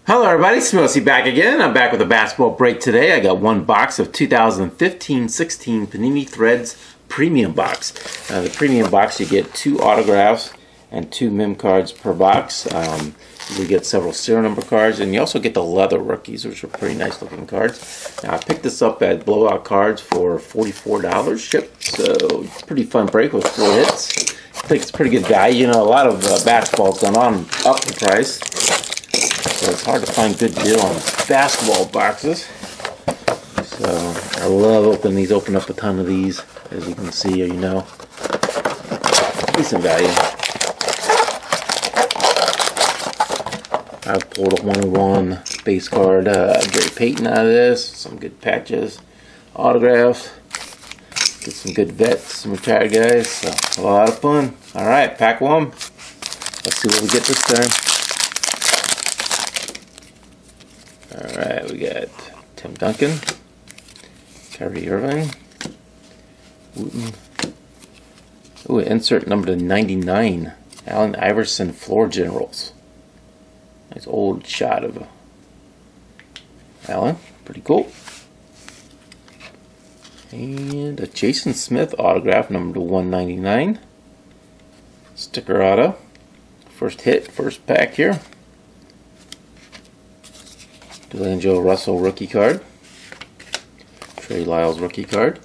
Hello everybody, Smosey back again. I'm back with a basketball break today. I got one box of 2015-16 Panini Threads Premium Box. The Premium Box, you get 2 autographs and 2 mem cards per box. You get several serial number cards, and you also get the leather rookies, which are pretty nice looking cards. Now, I picked this up at Blowout Cards for $44 shipped, so pretty fun break with 4 hits. I think it's pretty good value. You know, a lot of basketball's gone on up in price. So it's hard to find good deal on basketball boxes. So I love opening these. Open up a ton of these, as you can see, you know. Decent value. I've pulled a 101 base card, Gary Payton out of this. Some good patches, autographs. Get some good vets, some retired guys. So a lot of fun. All right, pack 1. Let's see what we get this time. Alright, we got Tim Duncan, Kyrie Irving, Wooten. Ooh, insert number to 99, Allen Iverson Floor Generals. Nice old shot of Allen, pretty cool. And a Jason Smith autograph, number to 199. Sticker auto. First hit, first pack here. D'Angelo Russell rookie card. Trey Lyles rookie card.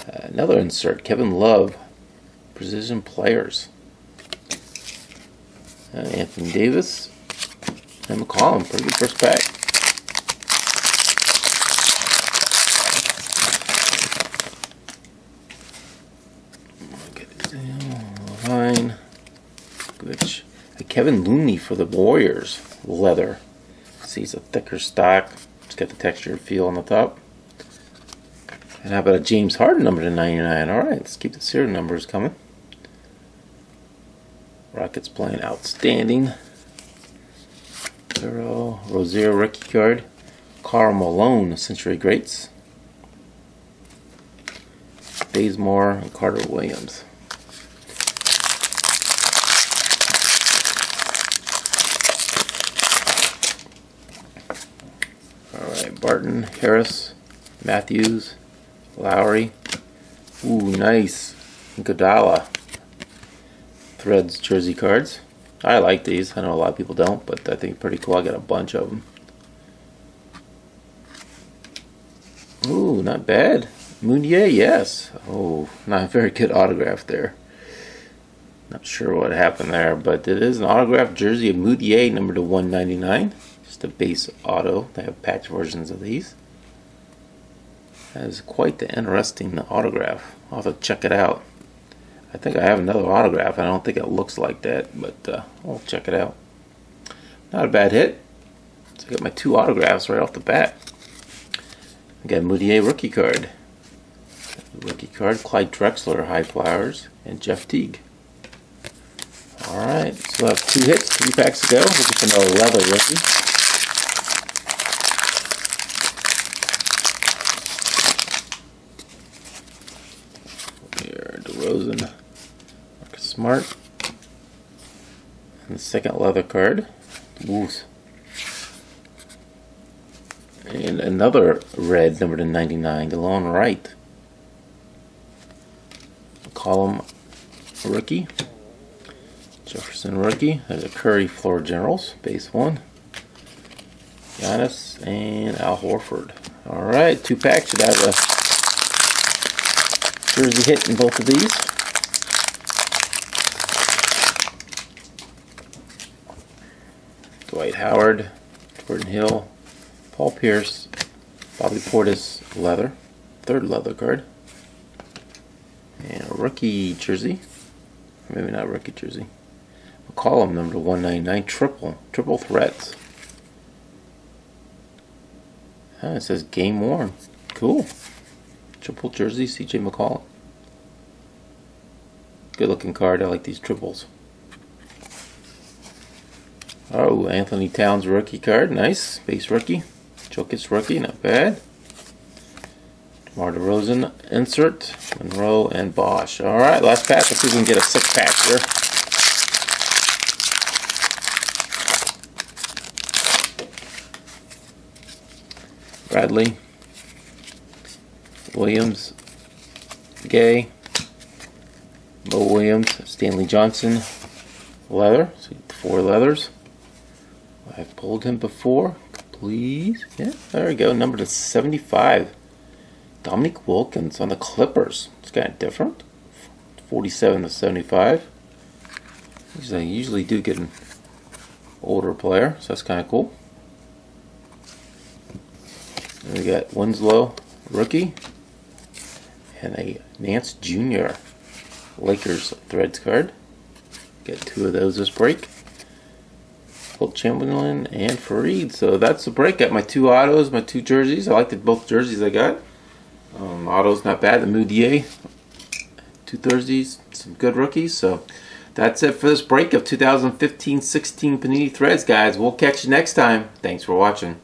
Another insert, Kevin Love, Precision Players. Anthony Davis and McCollum, pretty good first pack. Fine. Which Kevin Looney for the Warriors, leather. See, it's a thicker stock. It's got the texture and feel on the top. And how about a James Harden number to 99? Alright, let's keep the serial numbers coming. Rockets playing outstanding. Rozier rookie card. Karl Malone, Century Greats. Bazemore and Carter Williams. Barton, Harris, Matthews, Lowry. Ooh, nice. Iguodala. Threads jersey cards. I like these. I know a lot of people don't, but I think pretty cool. I got a bunch of them. Ooh, not bad. Mounier, yes. Oh, not a very good autograph there. Not sure what happened there, but it is an autographed jersey of Mounier, number to 199. Just a base auto. They have patch versions of these. That is quite the interesting autograph. I'll have to check it out. I think I have another autograph. I don't think it looks like that, but I'll check it out. Not a bad hit. So I got my 2 autographs right off the bat. I got a Moutier rookie card. Rookie card, Clyde Drexler, High Flowers, and Jeff Teague. Alright, so I have 2 hits, 3 packs to go. Looking for another leather rookie. DeRozan, Marcus Smart, and the second leather card, Wolves, and another red number to 99, DeLon Wright, McCollum rookie, Jefferson rookie. There's a Curry Floor Generals, base 1, Giannis, and Al Horford. All right, 2 packs should have a jersey hit in both of these. Dwight Howard, Jordan Hill, Paul Pierce, Bobby Portis leather, 3rd leather card, and a rookie jersey, maybe not rookie jersey, McCollum number 199, triple threats. It says game worn, cool. Triple jersey, CJ McCollum. Good looking card. I like these triples. Oh, Anthony Towns rookie card. Nice. Base rookie. Jokic rookie. Not bad. DeMar DeRozan insert. Monroe and Bosch. Alright, last pack. Let's see if we can get a 6 pack here. Bradley, Williams, Gay, Mo Williams, Stanley Johnson, leather. So 4 leathers. I've pulled him before. Please. Yeah, there we go. Number to 75. Dominique Wilkins on the Clippers. It's kind of different. 47 to 75. I usually do get an older player, so that's kind of cool. And we got Winslow, rookie, and a Nance Jr. Lakers Threads card. Get 2 of those this break. Will Chamberlain and Fareed. So that's the break. Got my 2 autos, my 2 jerseys. I liked both jerseys I got. Autos not bad. The Moutier, 2 Thursdays, some good rookies. So that's it for this break of 2015-16 Panini Threads, guys. We'll catch you next time. Thanks for watching.